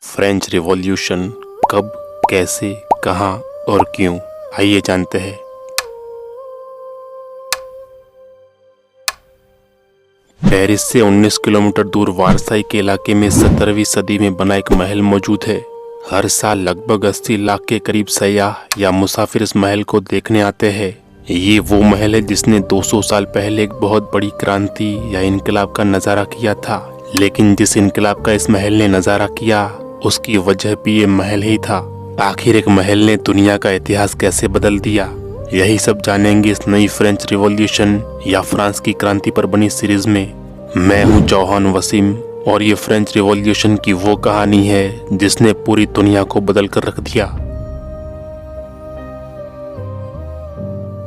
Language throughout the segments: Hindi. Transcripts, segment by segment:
फ्रेंच रिवॉल्यूशन कब, कैसे, कहाँ और क्यों, आइए जानते हैं। पेरिस से 19 किलोमीटर दूर वारसाई के इलाके में 17वीं सदी में बना एक महल मौजूद है। हर साल लगभग 80 लाख के करीब सयाह या मुसाफिर इस महल को देखने आते हैं। ये वो महल है जिसने 200 साल पहले एक बहुत बड़ी क्रांति या इनकलाब का नजारा किया था। लेकिन जिस इनकलाब का इस महल ने नजारा किया उसकी वजह भी ये महल ही था। आखिर एक महल ने दुनिया का इतिहास कैसे बदल दिया, यही सब जानेंगे इस नई फ्रेंच रिवॉल्यूशन या फ्रांस की क्रांति पर बनी सीरीज में। मैं हूँ चौहान वसीम और ये फ्रेंच रिवॉल्यूशन की वो कहानी है जिसने पूरी दुनिया को बदल कर रख दिया।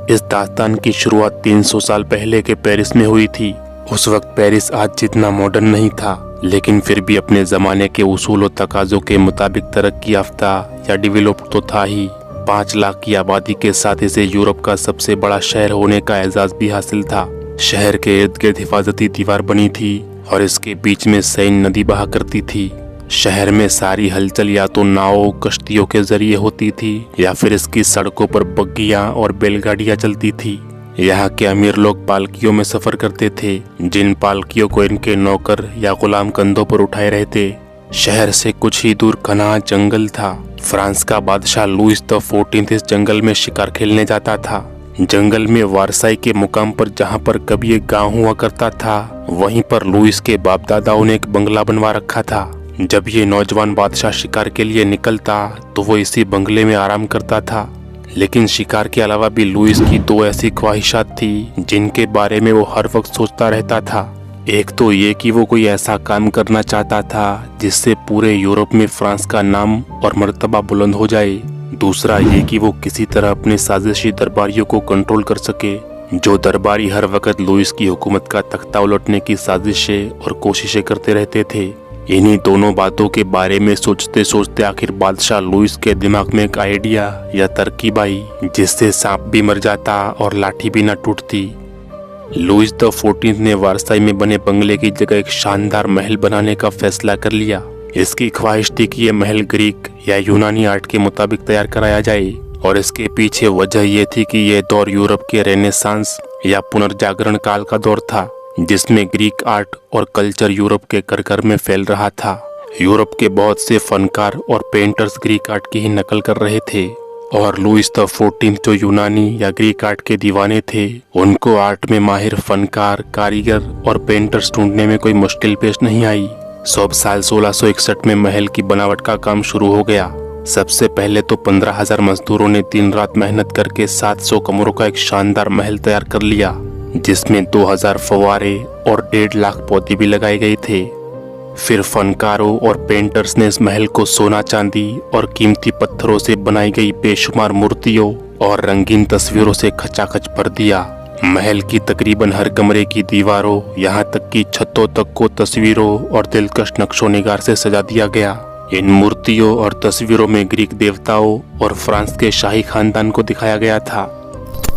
इस दास्तान की शुरुआत 300 साल पहले के पेरिस में हुई थी। उस वक्त पेरिस आज जितना मॉडर्न नहीं था, लेकिन फिर भी अपने जमाने के उसूल और तकाजों के मुताबिक तरक्की याफ्ता या डेवलप्ड तो था ही। 5 लाख की आबादी के साथ इसे यूरोप का सबसे बड़ा शहर होने का एजाज भी हासिल था। शहर के इर्द गिर्द हिफाजती दीवार बनी थी और इसके बीच में सेन नदी बहा करती थी। शहर में सारी हलचल या तो नाव कश्तियों के जरिए होती थी या फिर इसकी सड़कों पर बग्गियां और बैलगाड़ियां चलती थी। यहाँ के अमीर लोग पालकियों में सफर करते थे, जिन पालकियों को इनके नौकर या गुलाम कंधों पर उठाए रहते। शहर से कुछ ही दूर घना जंगल था। फ्रांस का बादशाह लुईस द 14 इस जंगल में शिकार खेलने जाता था। जंगल में वारसाई के मुकाम पर जहाँ पर कभी एक गांव हुआ करता था, वहीं पर लुईस के बाप दादाओं ने एक बंगला बनवा रखा था। जब ये नौजवान बादशाह शिकार के लिए निकलता तो वो इसी बंगले में आराम करता था। लेकिन शिकार के अलावा भी लुईस की 2 ऐसी ख्वाहिशात थी जिनके बारे में वो हर वक्त सोचता रहता था। एक तो ये कि वो कोई ऐसा काम करना चाहता था जिससे पूरे यूरोप में फ्रांस का नाम और मर्तबा बुलंद हो जाए। दूसरा ये कि वो किसी तरह अपने साजिशी दरबारियों को कंट्रोल कर सके, जो दरबारी हर वक्त लुईस की हुकूमत का तख्ता उलटने की साजिशें और कोशिशें करते रहते थे। इन्हीं दोनों बातों के बारे में सोचते सोचते आखिर बादशाह लुईस के दिमाग में एक आइडिया या तरकीब आई जिससे सांप भी मर जाता और लाठी भी न टूटती। लुईस द 14 ने वारसाई में बने बंगले की जगह एक शानदार महल बनाने का फैसला कर लिया। इसकी ख्वाहिश थी कि यह महल ग्रीक या यूनानी आर्ट के मुताबिक तैयार कराया जाए और इसके पीछे वजह यह थी कि यह दौर यूरोप के रेनेसांस या पुनर्जागरण काल का दौर था, जिसमें ग्रीक आर्ट और कल्चर यूरोप के घर घर में फैल रहा था। यूरोप के बहुत से फनकार और पेंटर्स ग्रीक आर्ट की ही नकल कर रहे थे और लुईस द 14 जो यूनानी या ग्रीक आर्ट के दीवाने थे, उनको आर्ट में माहिर फनकार, कारीगर और पेंटर्स ढूंढने में कोई मुश्किल पेश नहीं आई। शुभ साल 1661 में महल की बनावट का काम शुरू हो गया। सबसे पहले तो 15,000 मजदूरों ने दिन रात मेहनत करके 700 कमरों का एक शानदार महल तैयार कर लिया, जिसमें 2000 फव्वारे और 1.5 लाख पौधे भी लगाए गए थे। फिर फनकारों और पेंटर्स ने इस महल को सोना चांदी और कीमती पत्थरों से बनाई गई बेशुमार मूर्तियों और रंगीन तस्वीरों से खचाखच भर दिया। महल की तकरीबन हर कमरे की दीवारों, यहाँ तक कि छतों तक को तस्वीरों और दिलकश नक्शो निगार से सजा दिया गया। इन मूर्तियों और तस्वीरों में ग्रीक देवताओं और फ्रांस के शाही खानदान को दिखाया गया था।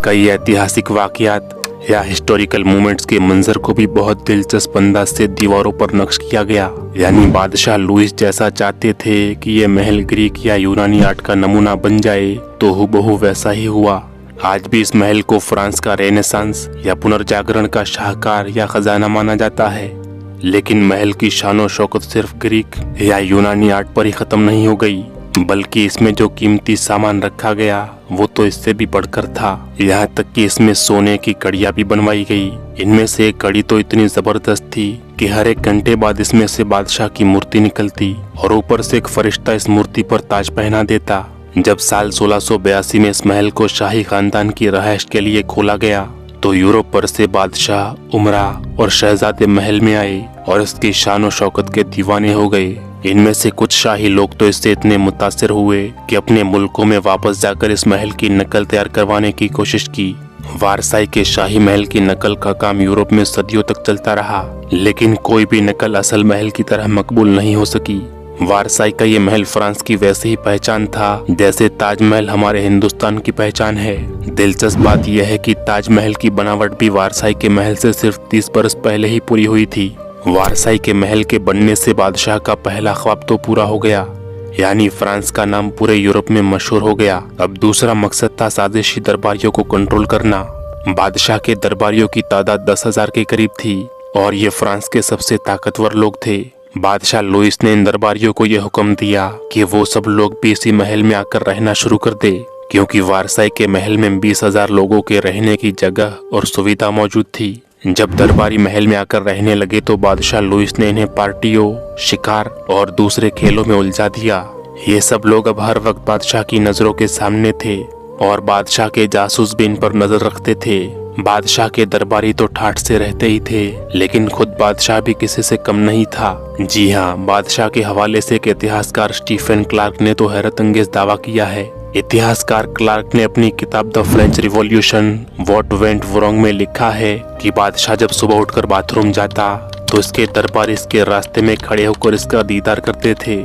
कई ऐतिहासिक वाकयात या हिस्टोरिकल मूवमेंट्स के मंजर को भी बहुत दिलचस्प अंदाज से दीवारों पर नक्श किया गया। यानी बादशाह लुईस जैसा चाहते थे कि ये महल ग्रीक या यूनानी आर्ट का नमूना बन जाए तो हूबहू वैसा ही हुआ। आज भी इस महल को फ्रांस का रेनेसांस या पुनर्जागरण का शाहकार या खजाना माना जाता है। लेकिन महल की शानो शौकत सिर्फ ग्रीक या यूनानी आर्ट पर ही खत्म नहीं हो गई, बल्कि इसमें जो कीमती सामान रखा गया वो तो इससे भी बढ़कर था। यहाँ तक कि इसमें सोने की कड़ियाँ भी बनवाई गई। इनमें से एक कड़ी तो इतनी जबरदस्त थी कि हर 1 घंटे बाद इसमें से बादशाह की मूर्ति निकलती और ऊपर से एक फरिश्ता इस मूर्ति पर ताज पहना देता। जब साल 1682 में इस महल को शाही खानदान की रहायश के लिए खोला गया तो यूरोप पर से बादशाह, उमरा और शहजादे महल में आए और इसकी शान शौकत के दीवाने हो गए। इनमें से कुछ शाही लोग तो इससे इतने मुतासिर हुए कि अपने मुल्कों में वापस जाकर इस महल की नकल तैयार करवाने की कोशिश की। वारसाई के शाही महल की नकल का काम यूरोप में सदियों तक चलता रहा, लेकिन कोई भी नकल असल महल की तरह मकबूल नहीं हो सकी। वारसाई का ये महल फ्रांस की वैसे ही पहचान था जैसे ताजमहल हमारे हिंदुस्तान की पहचान है। दिलचस्प बात यह है कि ताजमहल की बनावट भी वारसाई के महल से सिर्फ 30 बरस पहले ही पूरी हुई थी। वारसाई के महल के बनने से बादशाह का पहला ख्वाब तो पूरा हो गया, यानी फ्रांस का नाम पूरे यूरोप में मशहूर हो गया। अब दूसरा मकसद था साजिशी दरबारियों को कंट्रोल करना। बादशाह के दरबारियों की तादाद 10,000 के करीब थी और ये फ्रांस के सबसे ताकतवर लोग थे। बादशाह लुइस ने इन दरबारियों को यह हुक्म दिया कि वो सब लोग भी इसी महल में आकर रहना शुरू कर दे, क्योंकि वारसाई के महल में 20,000 लोगों के रहने की जगह और सुविधा मौजूद थी। जब दरबारी महल में आकर रहने लगे तो बादशाह लुइस ने इन्हें पार्टियों, शिकार और दूसरे खेलों में उलझा दिया। ये सब लोग अब हर वक्त बादशाह की नजरों के सामने थे और बादशाह के जासूस भी इन पर नजर रखते थे। बादशाह के दरबारी तो ठाठ से रहते ही थे, लेकिन खुद बादशाह भी किसी से कम नहीं था। जी हाँ, बादशाह के हवाले से एक इतिहासकार स्टीफन क्लार्क ने तो हैरत अंगेज दावा किया है। इतिहासकार क्लार्क ने अपनी किताब the French revolution what went wrong में लिखा है कि बादशाह जब सुबह उठकर बाथरूम जाता तो इसके दरबारी इसके रास्ते में खड़े होकर इसका दीदार करते थे।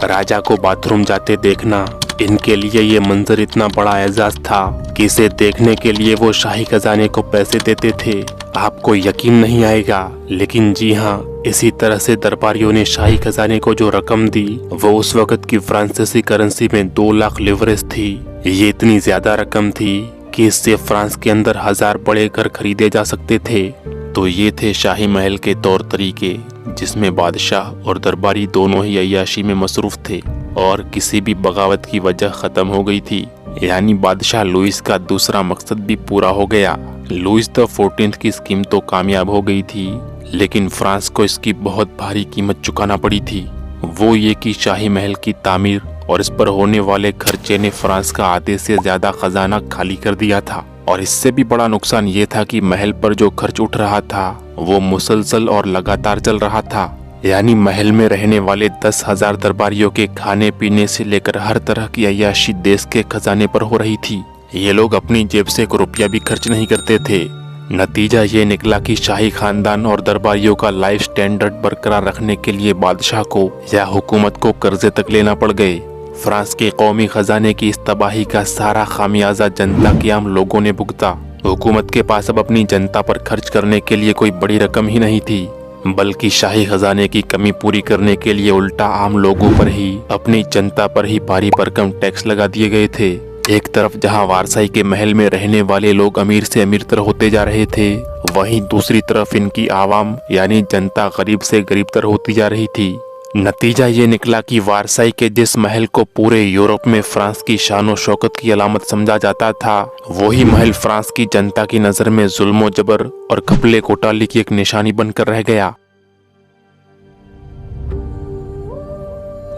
राजा को बाथरूम जाते देखना इनके लिए ये मंजर इतना बड़ा एजाज था कि इसे देखने के लिए वो शाही खजाने को पैसे देते थे। आपको यकीन नहीं आएगा, लेकिन जी हाँ, इसी तरह से दरबारियों ने शाही खजाने को जो रकम दी वो उस वक्त की फ्रांसीसी करेंसी में 2 लाख लिवरेज थी। ये इतनी ज्यादा रकम थी कि इससे फ्रांस के अंदर 1000 बड़े घर खरीदे जा सकते थे। तो ये थे शाही महल के तौर तरीके, जिसमें बादशाह और दरबारी दोनों ही अय्याशी में मसरूफ थे और किसी भी बगावत की वजह खत्म हो गई थी। यानी बादशाह लुइस का दूसरा मकसद भी पूरा हो गया। लुइस द 14 की स्कीम तो कामयाब हो गई थी, लेकिन फ्रांस को इसकी बहुत भारी कीमत चुकाना पड़ी थी। वो ये कि शाही महल की तामीर और इस पर होने वाले खर्चे ने फ्रांस का आधे से ज्यादा खजाना खाली कर दिया था। और इससे भी बड़ा नुकसान ये था कि महल पर जो खर्च उठ रहा था वो मुसलसल और लगातार चल रहा था। यानी महल में रहने वाले 10,000 दरबारियों के खाने पीने से लेकर हर तरह की अय्याशी देश के खजाने पर हो रही थी। ये लोग अपनी जेब से 1 रुपया भी खर्च नहीं करते थे। नतीजा ये निकला कि शाही खानदान और दरबारियों का लाइफ स्टैंडर्ड बरकरार रखने के लिए बादशाह को या हुकूमत को कर्जे तक लेना पड़ गए। फ्रांस के कौमी खजाने की इस तबाही का सारा खामियाजा जनता के आम लोगों ने भुगता। हुकूमत के पास अब अपनी जनता पर खर्च करने के लिए कोई बड़ी रकम ही नहीं थी, बल्कि शाही खजाने की कमी पूरी करने के लिए उल्टा आम लोगों पर ही, अपनी जनता पर ही भारी भरकम टैक्स लगा दिए गए थे। एक तरफ जहां वारसाई के महल में रहने वाले लोग अमीर से अमीरतर होते जा रहे थे, वहीं दूसरी तरफ इनकी आवाम यानी जनता गरीब से गरीबतर होती जा रही थी। नतीजा ये निकला कि वारसाई के जिस महल को पूरे यूरोप में फ्रांस की शान और शौकत की अलामत समझा जाता था, वही महल फ्रांस की जनता की नजर में जुल्म जबर और घपले घोटाले की एक निशानी बनकर रह गया।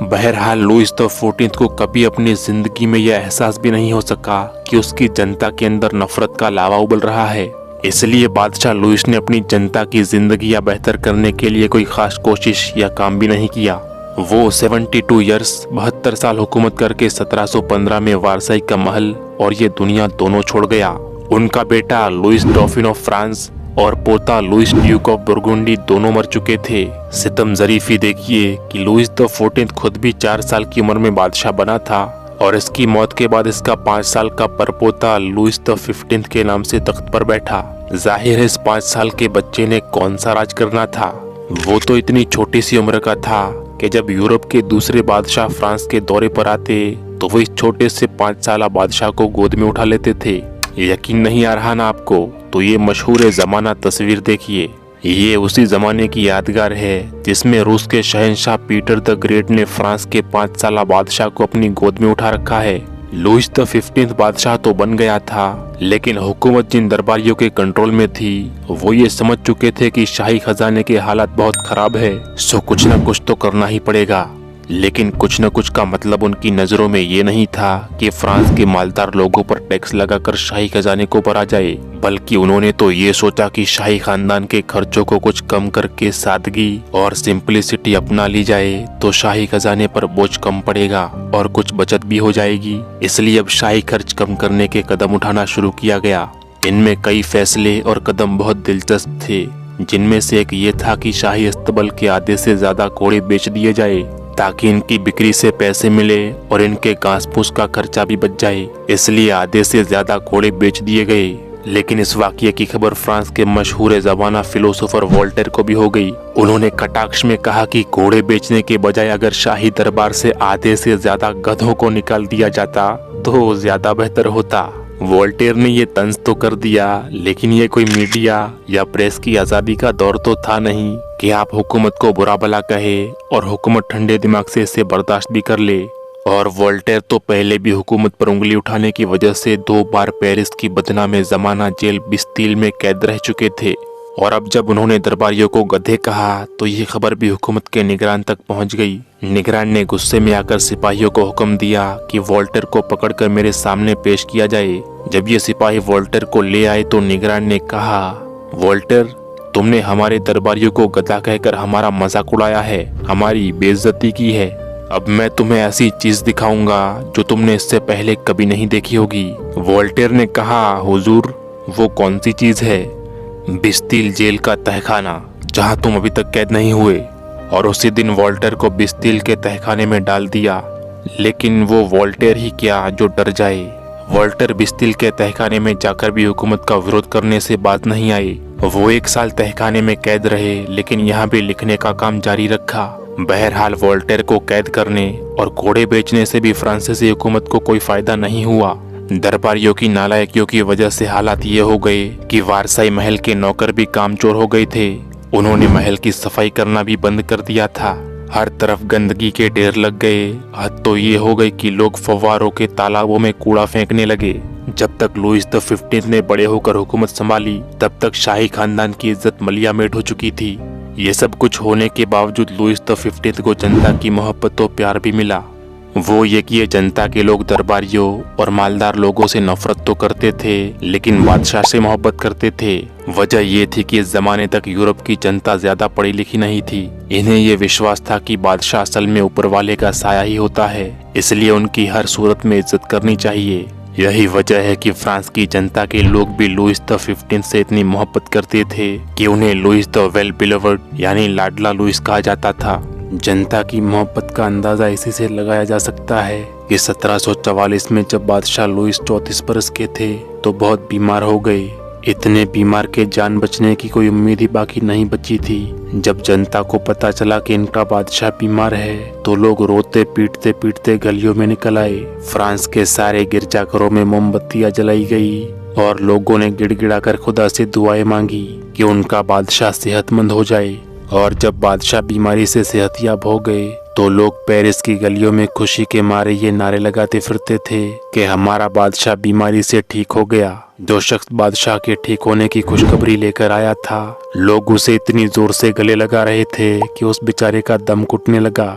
बहरहाल लुइस द 14 को कभी अपनी जिंदगी में यह एहसास भी नहीं हो सका कि उसकी जनता के अंदर नफरत का लावा उबल रहा है। इसलिए बादशाह लुइस ने अपनी जनता की जिंदगी या बेहतर करने के लिए कोई खास कोशिश या काम भी नहीं किया। वो 72 ईयर्स 72 साल हुकूमत करके 1715 में वारसाई का महल और ये दुनिया दोनों छोड़ गया। उनका बेटा लुइस डॉफिन ऑफ फ्रांस और पोता लुइस ड्यूक ऑफ बुर्गुंडी दोनों मर चुके थे। सितम जरीफी देखिए कि लुइस द 14 खुद भी 4 साल की उम्र में बादशाह बना था और इसकी मौत के बाद इसका 5 साल का परपोता लुइस द 15 के नाम से तख्त पर बैठा। जाहिर है इस 5 साल के बच्चे ने कौन सा राज करना था। वो तो इतनी छोटी सी उम्र का था कि जब यूरोप के दूसरे बादशाह फ्रांस के दौरे पर आते तो वो इस छोटे से 5 साल बादशाह को गोद में उठा लेते थे। यकीन नहीं आ रहा ना आपको? तो ये मशहूर जमाना तस्वीर देखिए। ये उसी जमाने की यादगार है जिसमें रूस के शहंशाह पीटर द ग्रेट ने फ्रांस के 5 साल बादशाह को अपनी गोद में उठा रखा है। लुइस द 15 बादशाह तो बन गया था, लेकिन हुकूमत जिन दरबारियों के कंट्रोल में थी वो ये समझ चुके थे कि शाही खजाने के हालात बहुत खराब है, सो कुछ न कुछ तो करना ही पड़ेगा। लेकिन कुछ न कुछ का मतलब उनकी नजरों में ये नहीं था कि फ्रांस के मालदार लोगों पर टैक्स लगाकर शाही खजाने को भरा जाए, बल्कि उन्होंने तो ये सोचा कि शाही खानदान के खर्चों को कुछ कम करके सादगी और सिंपलिसिटी अपना ली जाए तो शाही खजाने पर बोझ कम पड़ेगा और कुछ बचत भी हो जाएगी। इसलिए अब शाही खर्च कम करने के कदम उठाना शुरू किया गया। इनमें कई फैसले और कदम बहुत दिलचस्प थे, जिनमें से एक ये था कि शाही अस्तबल के आधे से ज्यादा घोड़े बेच दिए जाए ताकि इनकी बिक्री से पैसे मिले और इनके घास फूस का खर्चा भी बच जाए। इसलिए आधे से ज्यादा घोड़े बेच दिए गए। लेकिन इस वाकये की खबर फ्रांस के मशहूर ज़माना फिलोसोफर वोल्टेयर को भी हो गई। उन्होंने कटाक्ष में कहा कि घोड़े बेचने के बजाय अगर शाही दरबार से आधे से ज्यादा गधों को निकाल दिया जाता तो ज्यादा बेहतर होता। वोल्टेयर ने ये तंज तो कर दिया, लेकिन ये कोई मीडिया या प्रेस की आज़ादी का दौर तो था नहीं कि आप हुकूमत को बुरा भला कहे और हुकूमत ठंडे दिमाग से इसे बर्दाश्त भी कर ले। और वोल्टेयर तो पहले भी हुकूमत पर उंगली उठाने की वजह से 2 बार पेरिस की बदनाम ज़माना जेल बिस्तिल में कैद रह चुके थे। और अब जब उन्होंने दरबारियों को गधे कहा तो ये खबर भी हुकूमत के निगरान तक पहुंच गई। निगरान ने गुस्से में आकर सिपाहियों को हुक्म दिया कि वोल्टेयर को पकड़कर मेरे सामने पेश किया जाए। जब ये सिपाही वोल्टेयर को ले आए तो निगरान ने कहा, वोल्टेयर, तुमने हमारे दरबारियों को गधा कहकर हमारा मजाक उड़ाया है, हमारी बेइज्जती की है। अब मैं तुम्हें ऐसी चीज दिखाऊंगा जो तुमने इससे पहले कभी नहीं देखी होगी। वोल्टेयर ने कहा, हुजूर, वो कौन सी चीज है? बिस्तिल जेल का तहखाना, जहां तुम अभी तक कैद नहीं हुए। और उसी दिन वोल्टेयर को बिस्तिल के तहखाने में डाल दिया। लेकिन वो वोल्टेयर ही क्या जो डर जाए। वोल्टेयर बिस्तिल के तहखाने में जाकर भी हुकूमत का विरोध करने से बात नहीं आई। वो 1 साल तहखाने में कैद रहे, लेकिन यहाँ भी लिखने का काम जारी रखा। बहरहाल वोल्टेयर को कैद करने और घोड़े बेचने से भी फ्रांसीसी हुकूमत को कोई फायदा नहीं हुआ। दरबारियों की नालायकियों की वजह से हालात ये हो गए कि वारसाई महल के नौकर भी कामचोर हो गए थे। उन्होंने महल की सफाई करना भी बंद कर दिया था। हर तरफ गंदगी के ढेर लग गए। हद तो ये हो गई कि लोग फव्वारों के तालाबों में कूड़ा फेंकने लगे। जब तक लुईस द 15 ने बड़े होकर हुकूमत संभाली, तब तक शाही खानदान की इज्जत मलियामेट हो चुकी थी। ये सब कुछ होने के बावजूद लुईस द 15 को जनता की मोहब्बत और प्यार भी मिला। वो ये कि जनता के लोग दरबारियों और मालदार लोगों से नफरत तो करते थे, लेकिन बादशाह से मोहब्बत करते थे। वजह ये थी कि इस जमाने तक यूरोप की जनता ज्यादा पढ़ी लिखी नहीं थी। इन्हें ये विश्वास था कि बादशाह असल में ऊपर वाले का साया ही होता है, इसलिए उनकी हर सूरत में इज्जत करनी चाहिए। यही वजह है कि फ्रांस की जनता के लोग भी लुईस द 15 से इतनी मोहब्बत करते थे कि उन्हें लुईस द वेल बिलवर्ड यानी लाडला लुईस कहा जाता था। जनता की मोहब्बत का अंदाजा इसी से लगाया जा सकता है कि 1744 में जब बादशाह लुईस 34 बरस के थे तो बहुत बीमार हो गए। इतने बीमार के जान बचने की कोई उम्मीद ही बाकी नहीं बची थी। जब जनता को पता चला कि इनका बादशाह बीमार है तो लोग रोते पीटते पीटते गलियों में निकल आए। फ्रांस के सारे गिरजाघरों में मोमबत्तियां जलाई गई और लोगों ने गिड़गिड़ाकर खुदा से दुआएं मांगी कि उनका बादशाह सेहतमंद हो जाए। और जब बादशाह बीमारी से सेहतयाब हो गए तो लोग पेरिस की गलियों में खुशी के मारे ये नारे लगाते फिरते थे कि हमारा बादशाह बीमारी से ठीक हो गया। जो शख्स बादशाह के ठीक होने की खुशखबरी लेकर आया था, लोग उसे इतनी जोर से गले लगा रहे थे कि उस बेचारे का दम घुटने लगा।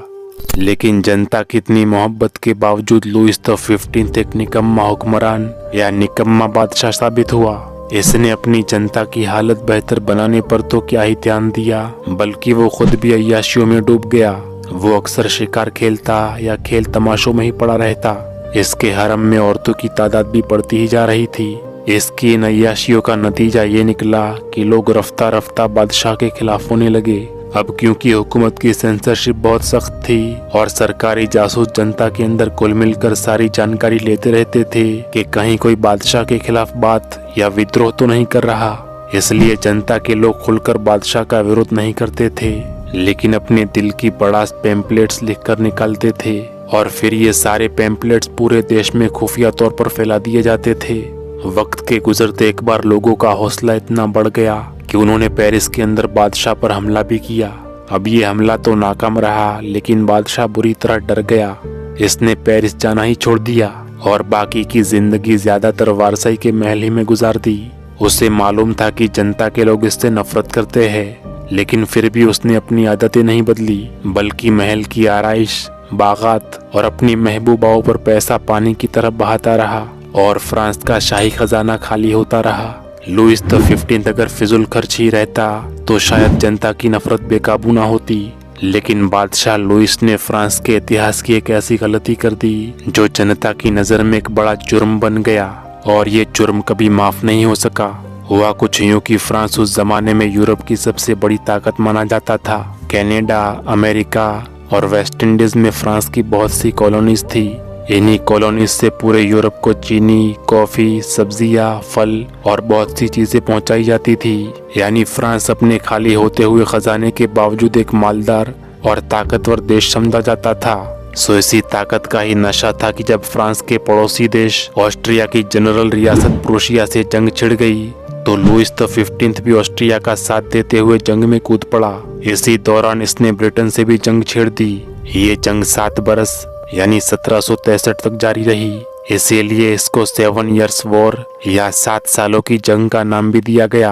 लेकिन जनता की इतनी मोहब्बत के बावजूद लुईस द 15 एक निकम्मा हुक्मरान या निकम्मा बादशाह साबित हुआ। इसने अपनी जनता की हालत बेहतर बनाने पर तो क्या ही ध्यान दिया, बल्कि वो खुद भी अय्याशियों में डूब गया। वो अक्सर शिकार खेलता या खेल तमाशों में ही पड़ा रहता। इसके हरम में औरतों की तादाद भी बढ़ती ही जा रही थी। इसकी इन अय्याशियों का नतीजा ये निकला कि लोग रफ्ता रफ्ता बादशाह के खिलाफ होने लगे। अब क्योंकि हुकूमत की सेंसरशिप बहुत सख्त थी और सरकारी जासूस जनता के अंदर कुल मिलकर सारी जानकारी लेते रहते थे कि कहीं कोई बादशाह के खिलाफ बात या विद्रोह तो नहीं कर रहा, इसलिए जनता के लोग खुलकर बादशाह का विरोध नहीं करते थे, लेकिन अपने दिल की बड़ास पैम्पलेट्स लिखकर निकालते थे और फिर ये सारे पैम्पलेट्स पूरे देश में खुफिया तौर पर फैला दिए जाते थे। वक्त के गुजरते एक बार लोगों का हौसला इतना बढ़ गया कि उन्होंने पेरिस के अंदर बादशाह पर हमला भी किया। अब ये हमला तो नाकाम रहा, लेकिन बादशाह बुरी तरह डर गया। इसने पेरिस जाना ही छोड़ दिया और बाकी की जिंदगी ज्यादातर वारसाई के महल ही में गुजार दी। उसे मालूम था कि जनता के लोग इससे नफरत करते हैं, लेकिन फिर भी उसने अपनी आदतें नहीं बदली, बल्कि महल की आराइश, बागात और अपनी महबूबाओं पर पैसा पानी की तरफ बहाता रहा और फ्रांस का शाही खजाना खाली होता रहा। लुईस द 15 अगर फिजुल खर्च ही रहता तो शायद जनता की नफरत बेकाबू ना होती, लेकिन बादशाह लुईस ने फ्रांस के इतिहास की एक ऐसी गलती कर दी जो जनता की नजर में एक बड़ा जुर्म बन गया और ये जुर्म कभी माफ नहीं हो सका। हुआ कुछ यूं कि फ्रांस उस जमाने में यूरोप की सबसे बड़ी ताकत माना जाता था। कनाडा, अमेरिका और वेस्ट इंडीज में फ्रांस की बहुत सी कॉलोनीज थी। इन्हीं कॉलोनीज से पूरे यूरोप को चीनी, कॉफी, सब्जियां, फल और बहुत सी चीजें पहुंचाई जाती थी। यानी फ्रांस अपने खाली होते हुए खजाने के बावजूद एक मालदार और ताकतवर देश समझा जाता था। सो इसी ताकत का ही नशा था कि जब फ्रांस के पड़ोसी देश ऑस्ट्रिया की जनरल रियासत प्रूशिया से जंग छिड़ गई तो लुईस द 15 भी ऑस्ट्रिया का साथ देते हुए जंग में कूद पड़ा। इसी दौरान इसने ब्रिटेन से भी जंग छेड़ दी। ये जंग 7 बरस यानी 1763 तक जारी रही। इसीलिए इसको 7 इयर्स वॉर या 7 सालों की जंग का नाम भी दिया गया।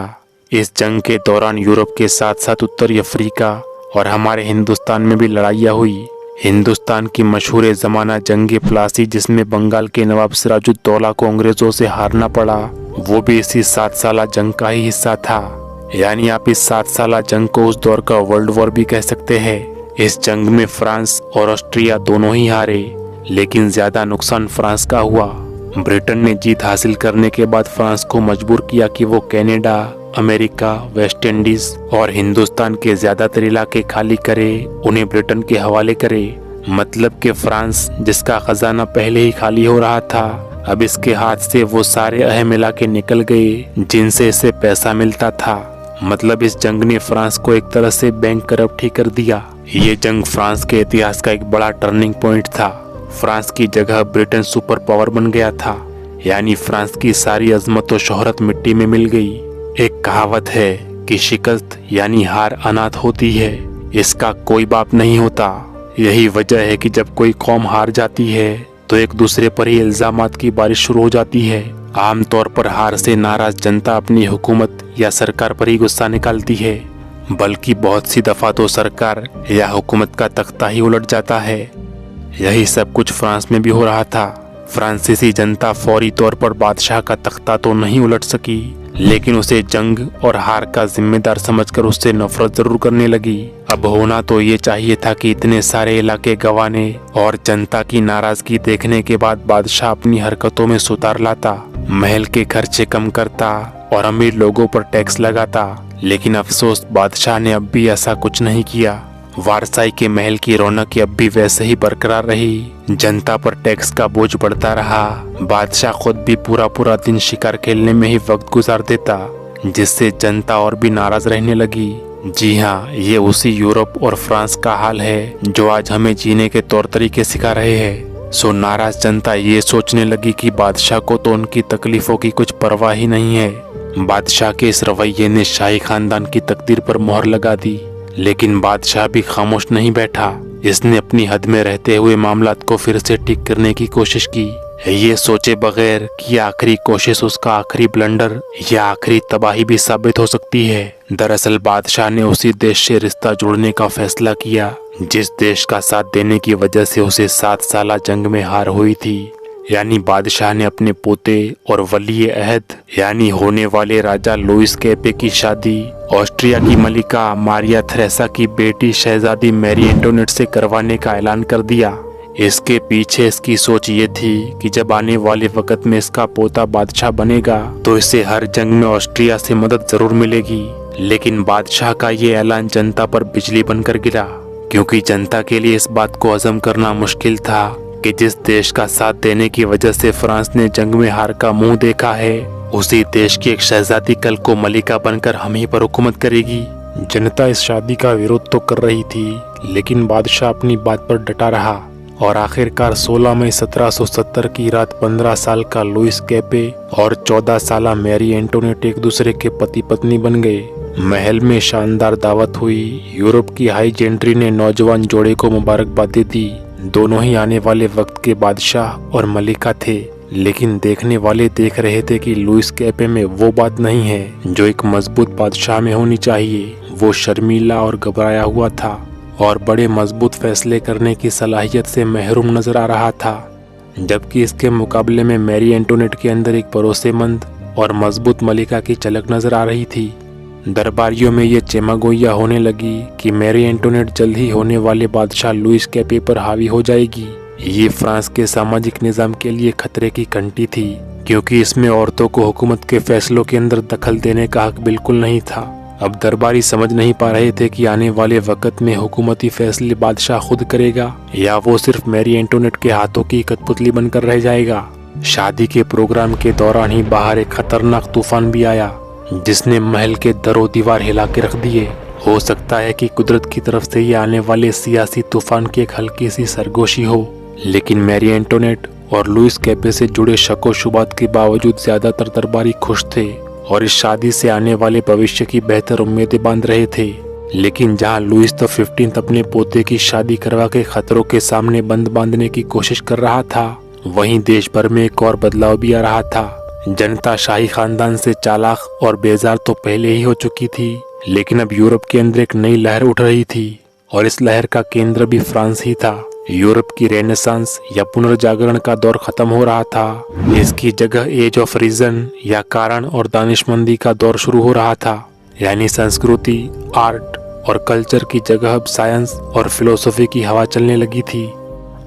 इस जंग के दौरान यूरोप के साथ साथ उत्तरी अफ्रीका और हमारे हिंदुस्तान में भी लड़ाइयाँ हुई। हिंदुस्तान की मशहूर ज़माना जंग प्लासी, जिसमें बंगाल के नवाब सिराजुद्दौला को अंग्रेजों से हारना पड़ा, वो भी इसी 7 साला जंग का ही हिस्सा था। यानी आप इस 7 साला जंग को उस दौर का वर्ल्ड वॉर भी कह सकते हैं। इस जंग में फ्रांस और ऑस्ट्रिया दोनों ही हारे, लेकिन ज्यादा नुकसान फ्रांस का हुआ। ब्रिटेन ने जीत हासिल करने के बाद फ्रांस को मजबूर किया कि वो कनाडा, अमेरिका, वेस्ट इंडीज और हिंदुस्तान के ज्यादातर इलाके खाली करे, उन्हें ब्रिटेन के हवाले करे। मतलब कि फ्रांस, जिसका खजाना पहले ही खाली हो रहा था, अब इसके हाथ से वो सारे अहम इलाके निकल गए जिनसे इसे पैसा मिलता था। मतलब इस जंग ने फ्रांस को एक तरह से बैंक करप्ट ही कर दिया। ये जंग फ्रांस के इतिहास का एक बड़ा टर्निंग पॉइंट था। फ्रांस की जगह ब्रिटेन सुपर पावर बन गया था। यानी फ्रांस की सारी अजमत और शोहरत मिट्टी में मिल गई। एक कहावत है कि शिकस्त यानी हार अनाथ होती है, इसका कोई बाप नहीं होता। यही वजह है कि जब कोई कौम हार जाती है तो एक दूसरे पर ही इल्जामात की बारिश शुरू हो जाती है। आमतौर पर हार से नाराज जनता अपनी हुकूमत या सरकार पर ही गुस्सा निकालती है, बल्कि बहुत सी दफा तो सरकार या हुकूमत का तख्ता ही उलट जाता है। यही सब कुछ फ्रांस में भी हो रहा था। फ्रांसीसी जनता फौरी तौर पर बादशाह का तख्ता तो नहीं उलट सकी, लेकिन उसे जंग और हार का जिम्मेदार समझकर उससे नफरत जरूर करने लगी। अब होना तो ये चाहिए था कि इतने सारे इलाके गंवाने और जनता की नाराजगी देखने के बाद बादशाह अपनी हरकतों में सुधार लाता, महल के खर्चे कम करता और अमीर लोगों पर टैक्स लगाता। लेकिन अफसोस, बादशाह ने अब भी ऐसा कुछ नहीं किया। वारसाई के महल की रौनक अब भी वैसे ही बरकरार रही। जनता पर टैक्स का बोझ बढ़ता रहा। बादशाह खुद भी पूरा दिन शिकार खेलने में ही वक्त गुजार देता, जिससे जनता और भी नाराज रहने लगी। जी हाँ, ये उसी यूरोप और फ्रांस का हाल है जो आज हमें जीने के तौर तरीके सिखा रहे हैं। सो नाराज जनता ये सोचने लगी कि बादशाह को तो उनकी तकलीफों की कुछ परवाह ही नहीं है। बादशाह के इस रवैये ने शाही खानदान की तकदीर पर मोहर लगा दी। लेकिन बादशाह भी खामोश नहीं बैठा। इसने अपनी हद में रहते हुए मामलात को फिर से ठीक करने की कोशिश की, ये सोचे बगैर कि आखिरी कोशिश उसका आखिरी ब्लंडर या आखिरी तबाही भी साबित हो सकती है। दरअसल बादशाह ने उसी देश से रिश्ता जोड़ने का फैसला किया जिस देश का साथ देने की वजह से उसे 7 साला जंग में हार हुई थी। यानी बादशाह ने अपने पोते और वली अहद यानी होने वाले राजा लुईस कैपे की शादी ऑस्ट्रिया की मलिका मारिया थ्रेसा की बेटी शहजादी मैरी एंटोनेट से करवाने का ऐलान कर दिया। इसके पीछे इसकी सोच ये थी कि जब आने वाले वक्त में इसका पोता बादशाह बनेगा तो इसे हर जंग में ऑस्ट्रिया से मदद जरूर मिलेगी। लेकिन बादशाह का ये ऐलान जनता पर बिजली बनकर गिरा, क्योंकि जनता के लिए इस बात को हजम करना मुश्किल था कि जिस देश का साथ देने की वजह से फ्रांस ने जंग में हार का मुंह देखा है, उसी देश की एक शहजादी कल को मलिका बनकर हम ही पर हुकूमत करेगी। जनता इस शादी का विरोध तो कर रही थी, लेकिन बादशाह अपनी बात पर डटा रहा और आखिरकार 16 मई 1770 की रात 15 साल का लुईस कैपे और 14 साला मैरी एंटोनेट एक दूसरे के पति पत्नी बन गए। महल में शानदार दावत हुई। यूरोप की हाई जेंट्री ने नौजवान जोड़े को मुबारकबादी दी। दोनों ही आने वाले वक्त के बादशाह और मलिका थे, लेकिन देखने वाले देख रहे थे कि लुईस कैपे में वो बात नहीं है जो एक मजबूत बादशाह में होनी चाहिए। वो शर्मीला और घबराया हुआ था और बड़े मजबूत फैसले करने की सलाहियत से महरूम नजर आ रहा था, जबकि इसके मुकाबले में मैरी एंटोनेट के अंदर एक भरोसेमंद और मजबूत मलिका की झलक नजर आ रही थी। दरबारियों में ये चेमागोइया होने लगी कि मैरी एंटोनेट जल्द ही होने वाले बादशाह लुईस कैपे पर हावी हो जाएगी। ये फ्रांस के सामाजिक निजाम के लिए खतरे की घंटी थी, क्योंकि इसमें औरतों को हुकूमत के फैसलों के अंदर दखल देने का हक बिल्कुल नहीं था अब दरबारी समझ नहीं पा रहे थे कि आने वाले वक्त में हुकूमती फैसले बादशाह खुद करेगा या वो सिर्फ मैरी एंटोनेट के हाथों की कठपुतली बनकर रह जाएगा। शादी के प्रोग्राम के दौरान ही बाहर एक खतरनाक तूफान भी आया जिसने महल के दरो दीवार हिला के रख दिए। हो सकता है कि कुदरत की तरफ से ये आने वाले सियासी तूफान की एक हल्की सी सरगोशी हो, लेकिन मैरी एंटोनेट और लुइस कैपे से जुड़े शको शुबात के बावजूद ज्यादातर दरबारी खुश थे और इस शादी से आने वाले भविष्य की बेहतर उम्मीदें बांध रहे थे। लेकिन जहां लुइस द 15 अपने पोते की शादी करवा के खतरों के सामने बंद बांधने की कोशिश कर रहा था, वहीं देश भर में एक और बदलाव भी आ रहा था। जनता शाही खानदान से चालाक और बेजार तो पहले ही हो चुकी थी, लेकिन अब यूरोप के अंदर एक नई लहर उठ रही थी और इस लहर का केंद्र भी फ्रांस ही था। यूरोप की रेनेसांस या पुनर्जागरण का दौर खत्म हो रहा था। इसकी जगह एज ऑफ रीजन या कारण और दानिशमंदी का दौर शुरू हो रहा था, यानी संस्कृति, आर्ट और कल्चर की जगह अब साइंस और फिलोसफी की हवा चलने लगी थी।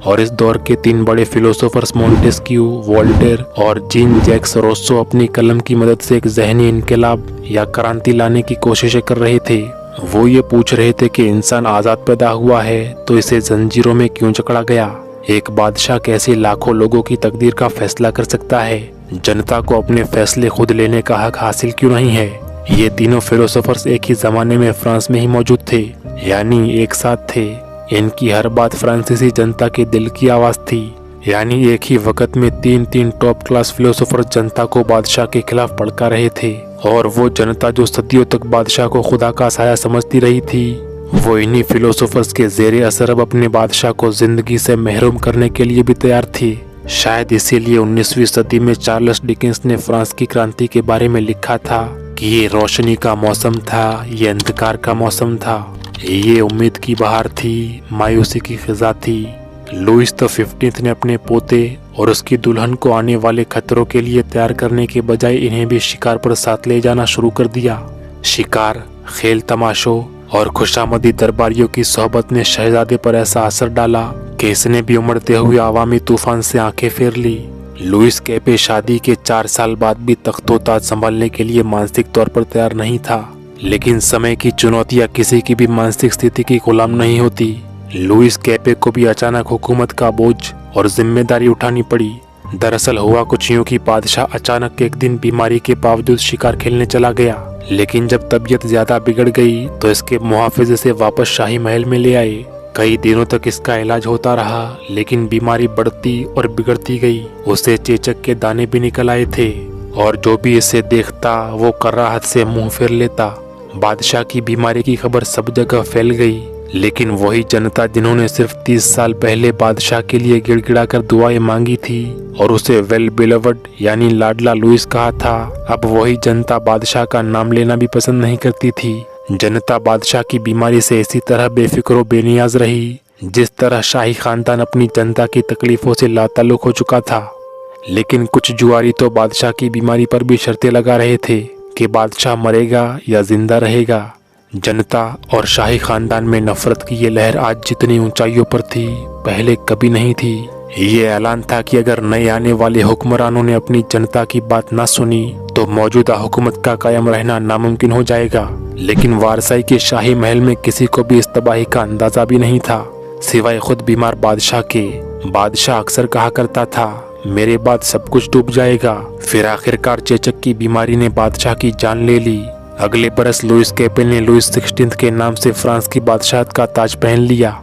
और इस दौर के 3 बड़े फिलोसोफर्स मोंटेस्क्यू, वोल्टेयर और जीन जैक्स रोसो अपनी कलम की मदद से एक जहनी इनकलाब या क्रांति लाने की कोशिशें कर रहे थे। वो ये पूछ रहे थे कि इंसान आजाद पैदा हुआ है तो इसे जंजीरों में क्यों जकड़ा गया। एक बादशाह कैसे लाखों लोगों की तकदीर का फैसला कर सकता है। जनता को अपने फैसले खुद लेने का हक हासिल क्यों नहीं है। ये तीनों फिलोसोफर्स एक ही जमाने में फ्रांस में ही मौजूद थे, यानी एक साथ थे। इनकी हर बात फ्रांसीसी जनता के दिल की आवाज थी, यानी एक ही वक्त में 3 टॉप क्लास फिलोसोफर जनता को बादशाह के खिलाफ भड़का रहे थे। और वो जनता जो सदियों तक बादशाह को खुदा का साया समझती रही थी, वो इन्हीं फिलोसोफर्स के जेरे असर अब अपने बादशाह को जिंदगी से महरूम करने के लिए भी तैयार थी। शायद इसीलिए 19वीं सदी में चार्ल्स डिकेंस ने फ्रांस की क्रांति के बारे में लिखा था कि ये रोशनी का मौसम था, ये अंधकार का मौसम था, ये उम्मीद की बहार थी, मायूसी की फिजा थी। लुइस द 15 ने अपने पोते और उसकी दुल्हन को आने वाले खतरों के लिए तैयार करने के बजाय इन्हें भी शिकार पर साथ ले जाना शुरू कर दिया। शिकार, खेल तमाशों और खुशामदी दरबारियों की सोहबत ने शहजादे पर ऐसा असर डाला कि इसने भी उमड़ते हुए आवामी तूफान से आंखें फेर ली। लुइस कैपे शादी के 4 साल बाद भी तख्तो-ताज संभालने के लिए मानसिक तौर पर तैयार नहीं था, लेकिन समय की चुनौतियां किसी की भी मानसिक स्थिति की गुलाम नहीं होती। लुइस कैपे को भी अचानक हुकूमत का बोझ और जिम्मेदारी उठानी पड़ी। दरअसल हुआ कुछ यूं कि बादशाह अचानक एक दिन बीमारी के बावजूद शिकार खेलने चला गया, लेकिन जब तबीयत ज्यादा बिगड़ गई तो इसके मुहाफिज से वापस शाही महल में ले आए। कई दिनों तक इसका इलाज होता रहा, लेकिन बीमारी बढ़ती और बिगड़ती गई। उसे चेचक के दाने भी निकल आए थे और जो भी इसे देखता वो कराहत से मुंह फेर लेता। बादशाह की बीमारी की खबर सब जगह फैल गई, लेकिन वही जनता जिन्होंने सिर्फ 30 साल पहले बादशाह के लिए गिड़गिड़ा कर दुआएं मांगी थी और उसे वेल बिलवड यानी लाडला लुइस कहा था, अब वही जनता बादशाह का नाम लेना भी पसंद नहीं करती थी। जनता बादशाह की बीमारी से इसी तरह बेफिक्र बेनियाज रही जिस तरह शाही खानदान अपनी जनता की तकलीफों से लाताल्लुक हो चुका था। लेकिन कुछ जुआरी तो बादशाह की बीमारी पर भी शर्तें लगा रहे थे कि बादशाह मरेगा या जिंदा रहेगा। जनता और शाही खानदान में नफरत की ये लहर आज जितनी ऊंचाइयों पर थी, पहले कभी नहीं थी। ये ऐलान था कि अगर नए आने वाले हुक्मरानों ने अपनी जनता की बात न सुनी तो मौजूदा हुकूमत का कायम रहना नामुमकिन हो जाएगा। लेकिन वारसाई के शाही महल में किसी को भी इस तबाही का अंदाजा भी नहीं था, सिवाय खुद बीमार बादशाह के। बादशाह अक्सर कहा करता था, मेरे बाद सब कुछ डूब जाएगा। फिर आखिरकार चेचक की बीमारी ने बादशाह की जान ले ली। अगले बरस लुइस कैपे ने लुइस 16 के नाम से फ्रांस की बादशाहत का ताज पहन लिया।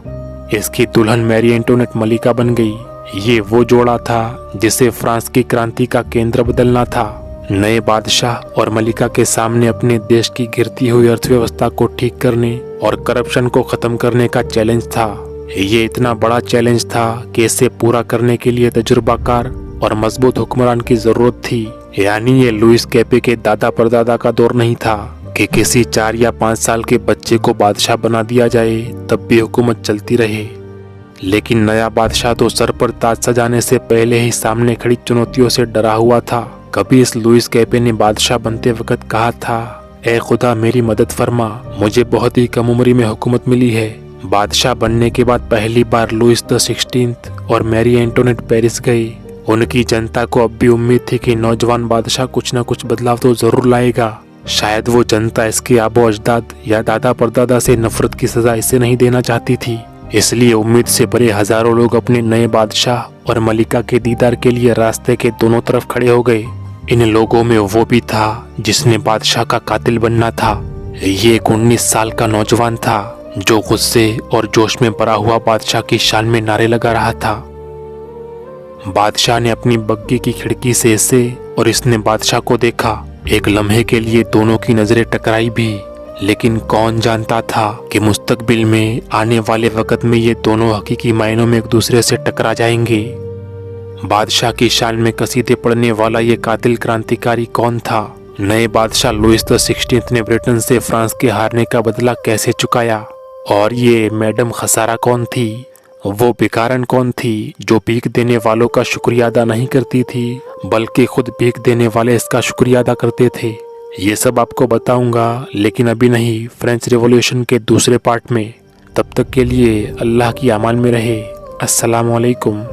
इसकी दुल्हन मैरी एंटोनेट मलिका बन गई। ये वो जोड़ा था जिसे फ्रांस की क्रांति का केंद्र बदलना था। नए बादशाह और मलिका के सामने अपने देश की गिरती हुई अर्थव्यवस्था को ठीक करने और करप्शन को खत्म करने का चैलेंज था। ये इतना बड़ा चैलेंज था कि इसे पूरा करने के लिए तजुर्बाकार और मजबूत हुक्मरान की जरूरत थी। यानी ये लुइस कैपे के दादा परदादा का दौर नहीं था कि किसी 4 या 5 साल के बच्चे को बादशाह बना दिया जाए तब भी हुकूमत चलती रहे। लेकिन नया बादशाह तो सर पर ताज सजाने से पहले ही सामने खड़ी चुनौतियों से डरा हुआ था। कभी इस लुइस कैपे ने बादशाह बनते वक्त कहा था, ए खुदा मेरी मदद फरमा, मुझे बहुत ही कम उम्र में हुकूमत मिली है। बादशाह बनने के बाद पहली बार लुइस द 16 और मैरी एंटोनेट पेरिस गई। उनकी जनता को अब भी उम्मीद थी कि नौजवान बादशाह कुछ न कुछ बदलाव तो जरूर लाएगा। शायद वो जनता इसके आबो अजदाद या दादा परदादा से नफरत की सजा इसे नहीं देना चाहती थी। इसलिए उम्मीद से भरे हजारों लोग अपने नए बादशाह और मलिका के दीदार के लिए रास्ते के दोनों तरफ खड़े हो गए। इन लोगों में वो भी था जिसने बादशाह का कातिल बनना था। ये एक 19 साल का नौजवान था जो गुस्से और जोश में भरा हुआ बादशाह की शान में नारे लगा रहा था। बादशाह ने अपनी बग्गी की खिड़की से इसे और इसने बादशाह को देखा। एक लम्हे के लिए दोनों की नजरें टकराई भी, लेकिन कौन जानता था कि मुस्तकबिल में आने वाले वक्त में ये दोनों हकीकी मायनों में एक दूसरे से टकरा जाएंगे। बादशाह की शान में कसीदे पढ़ने वाला ये कातिल क्रांतिकारी कौन था? नए बादशाह लुइस द 16 ने ब्रिटेन से फ्रांस के हारने का बदला कैसे चुकाया? और ये मैडम खसारा कौन थी? वो भिखारन कौन थी जो भीख देने वालों का शुक्रिया अदा नहीं करती थी, बल्कि खुद भीख देने वाले इसका शुक्रिया अदा करते थे? ये सब आपको बताऊंगा, लेकिन अभी नहीं, फ्रेंच रिवॉल्यूशन के दूसरे पार्ट में। तब तक के लिए अल्लाह की अमान में रहे। अस्सलाम वालेकुम।